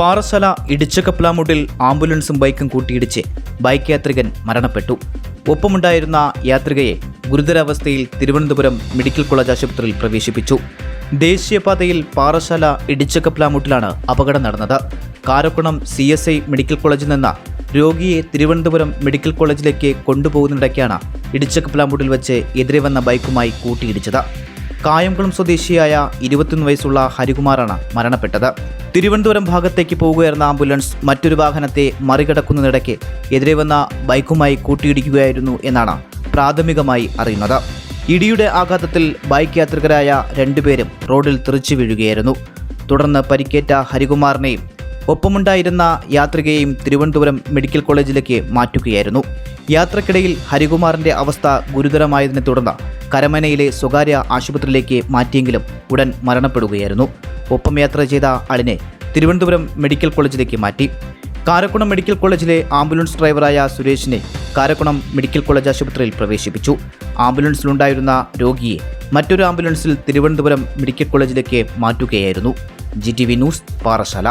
പാറശാല ഇടിച്ചക്കപ്ലാമുട്ടിൽ ആംബുലൻസും ബൈക്കും കൂട്ടിയിടിച്ച് ബൈക്ക് യാത്രികൻ മരണപ്പെട്ടു. ഒപ്പമുണ്ടായിരുന്ന യാത്രികയെ ഗുരുതരാവസ്ഥയിൽ തിരുവനന്തപുരം മെഡിക്കൽ കോളേജ് ആശുപത്രിയിൽ പ്രവേശിപ്പിച്ചു. ദേശീയപാതയിൽ പാറശാല ഇടിച്ചക്കപ്ലാമുട്ടിലാണ് അപകടം നടന്നത്. കാരക്കുണം CSI മെഡിക്കൽ കോളേജിൽ നിന്ന് രോഗിയെ തിരുവനന്തപുരം മെഡിക്കൽ കോളേജിലേക്ക് കൊണ്ടുപോകുന്നിടയ്ക്കാണ് ഇടിച്ചക്കപ്ലാമുട്ടിൽ വെച്ച് എതിരെ വന്ന ബൈക്കുമായി കൂട്ടിയിടിച്ചത്. കായംകുളം സ്വദേശിയായ 21 വയസ്സുള്ള ഹരികുമാറാണ് മരണപ്പെട്ടത്. തിരുവനന്തപുരം ഭാഗത്തേക്ക് പോവുകയായിരുന്ന ആംബുലൻസ് മറ്റൊരു വാഹനത്തെ മറികടക്കുന്നതിനിടയ്ക്ക് എതിരെ വന്ന ബൈക്കുമായി കൂട്ടിയിടിക്കുകയായിരുന്നു എന്നാണ് പ്രാഥമികമായി അറിയുന്നത്. ഇടിയുടെ ആഘാതത്തിൽ ബൈക്ക് യാത്രികരായ 2 പേരും റോഡിൽ തെറിച്ചു വീഴുകയായിരുന്നു. തുടർന്ന് പരിക്കേറ്റ ഹരികുമാറിനെയും ഒപ്പമുണ്ടായിരുന്ന യാത്രികയെയും തിരുവനന്തപുരം മെഡിക്കൽ കോളേജിലേക്ക് മാറ്റുകയായിരുന്നു. യാത്രക്കിടയിൽ ഹരികുമാറിന്റെ അവസ്ഥ ഗുരുതരമായതിനെ തുടർന്ന് കരമനയിലെ സ്വകാര്യ ആശുപത്രിയിലേക്ക് മാറ്റിയെങ്കിലും ഉടൻ മരണപ്പെടുകയായിരുന്നു. ഒപ്പം യാത്ര ചെയ്ത ആളിനെ തിരുവനന്തപുരം മെഡിക്കൽ കോളേജിലേക്ക് മാറ്റി. കാരക്കുണം മെഡിക്കൽ കോളേജിലെ ആംബുലൻസ് ഡ്രൈവറായ സുരേഷിനെ കാരക്കുണം മെഡിക്കൽ കോളേജ് ആശുപത്രിയിൽ പ്രവേശിപ്പിച്ചു. ആംബുലൻസിലുണ്ടായിരുന്ന രോഗിയെ മറ്റൊരു ആംബുലൻസിൽ തിരുവനന്തപുരം മെഡിക്കൽ കോളേജിലേക്ക് മാറ്റുകയായിരുന്നു. GTV news, Parassala.